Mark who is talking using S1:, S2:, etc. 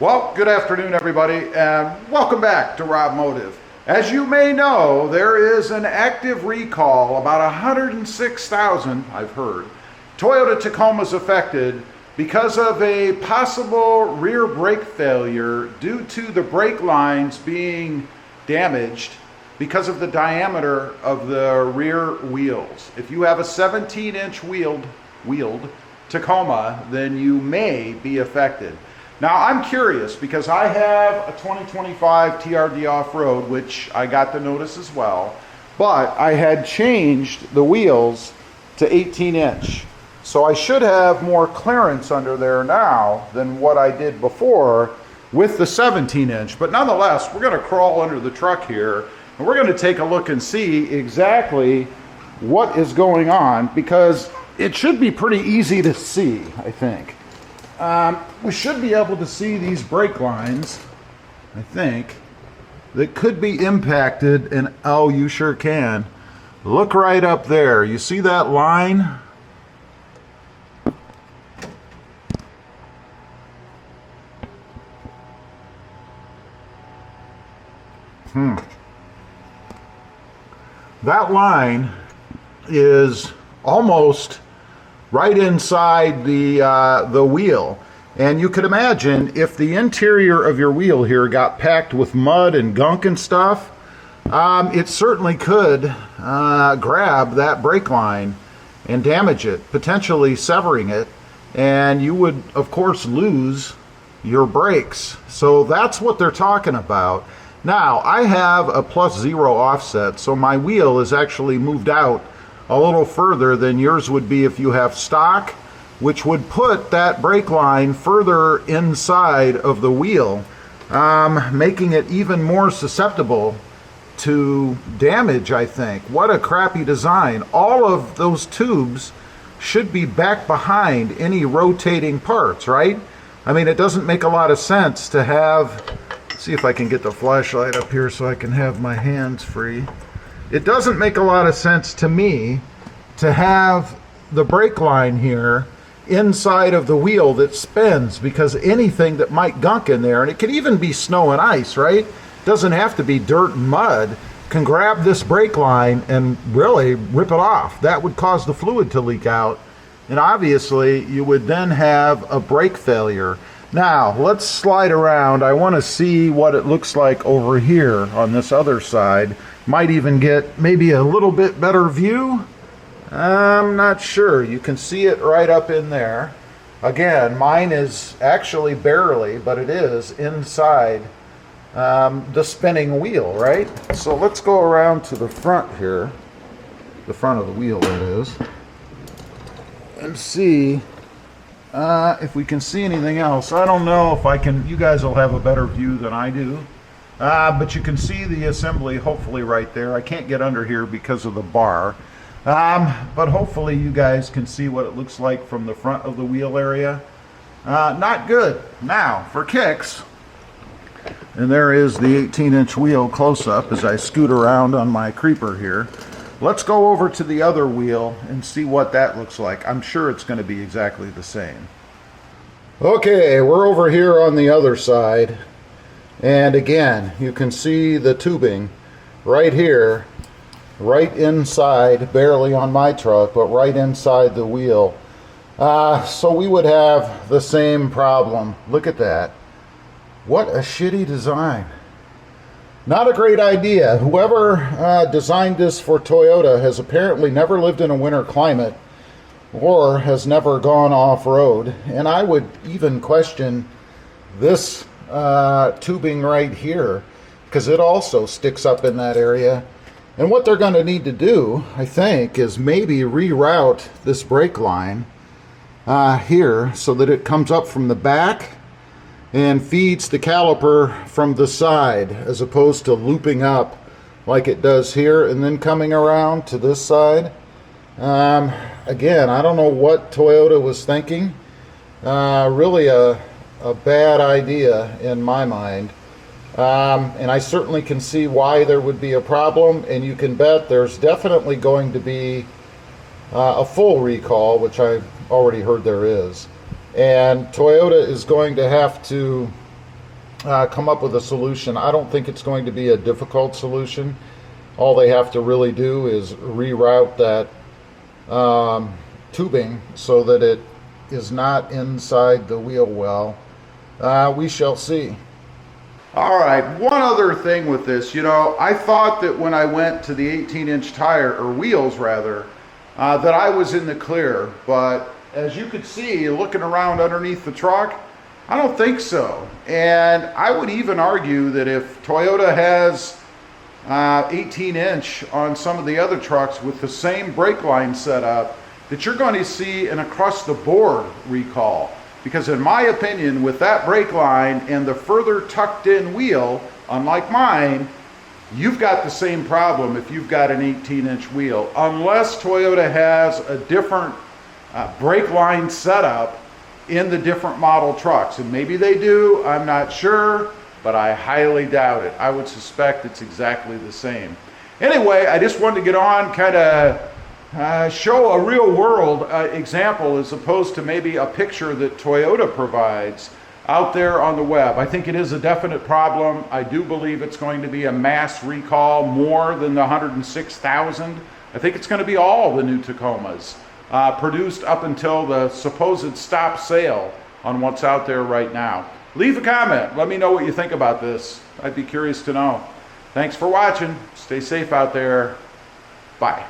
S1: Well, good afternoon, everybody, and welcome back to RobMotive. As you may know, there is an active recall, about 106,000, I've heard, Toyota Tacomas affected because of a possible rear brake failure due to the brake lines being damaged because of the diameter of the rear wheels. If you have a 17-inch wheeled Tacoma, then you may be affected. Now, I'm curious because I have a 2025 TRD off-road, which I got the notice as well, but I had changed the wheels to 18-inch. So I should have more clearance under there now than what I did before with the 17-inch. But nonetheless, we're going to crawl under the truck here, and we're going to take a look and see exactly what is going on, because it should be pretty easy to see, I think. We should be able to see these brake lines, I think, that could be impacted, and oh, you sure can. Look right up there. You see that line? That line is almost right inside the wheel, and you could imagine if the interior of your wheel here got packed with mud and gunk and stuff, it certainly could grab that brake line and damage it, potentially severing it, and you would of course lose your brakes. So that's what they're talking about. Now, I have a +0 offset, so my wheel is actually moved out a little further than yours would be if you have stock, which would put that brake line further inside of the wheel, making it even more susceptible to damage, I think. What a crappy design. All of those tubes should be back behind any rotating parts, right? I mean, it doesn't make a lot of sense to have, see if I can get the flashlight up here so I can have my hands free. It doesn't make a lot of sense to me to have the brake line here inside of the wheel that spins, because anything that might gunk in there, and it could even be snow and ice, right? It doesn't have to be dirt and mud, can grab this brake line and really rip it off. That would cause the fluid to leak out, and obviously you would then have a brake failure. Now, let's slide around. I want to see what it looks like over here on this other side. Might even get maybe a little bit better view. I'm not sure. You can see it right up in there. Again, mine is actually barely, but it is inside the spinning wheel, right? So let's go around to the front here, the front of the wheel, that is, and see if we can see anything else. I don't know if I can. You guys will have a better view than I do. But you can see the assembly hopefully right there. I can't get under here because of the bar. But hopefully you guys can see what it looks like from the front of the wheel area. Not good. Now, for kicks, and there is the 18-inch wheel close-up as I scoot around on my creeper here. Let's go over to the other wheel and see what that looks like. I'm sure it's going to be exactly the same. Okay, we're over here on the other side. And again, you can see the tubing right here, right inside, barely on my truck, but right inside the wheel. So we would have the same problem. Look at that. What a shitty design. Not a great idea. Whoever designed this for Toyota has apparently never lived in a winter climate or has never gone off-road. And I would even question this tubing right here, because it also sticks up in that area. And what they're going to need to do, I think, is maybe reroute this brake line here so that it comes up from the back and feeds the caliper from the side, as opposed to looping up like it does here and then coming around to this side. Again, I don't know what Toyota was thinking. Really a bad idea in my mind. And I certainly can see why there would be a problem, and you can bet there's definitely going to be a full recall, which I've already heard there is. And Toyota is going to have to come up with a solution. I don't think it's going to be a difficult solution. All they have to really do is reroute that tubing so that it is not inside the wheel well. We shall see. All right, one other thing with this, I thought that when I went to the 18-inch tire, or wheels rather, that I was in the clear, but as you could see, looking around underneath the truck, I don't think so. And I would even argue that if Toyota has 18-inch on some of the other trucks with the same brake line setup, that you're going to see an across-the-board recall. Because in my opinion, with that brake line and the further tucked in wheel, unlike mine, you've got the same problem if you've got an 18-inch wheel. Unless Toyota has a different brake line setup in the different model trucks. And maybe they do, I'm not sure, but I highly doubt it. I would suspect it's exactly the same. Anyway, I just wanted to get on, kind of show a real world example as opposed to maybe a picture that Toyota provides out there on the web. I think it is a definite problem. I do believe it's going to be a mass recall, more than the 106,000. I think it's going to be all the new Tacomas produced up until the supposed stop sale on what's out there right now. Leave a comment. Let me know what you think about this. I'd be curious to know. Thanks for watching. Stay safe out there. Bye.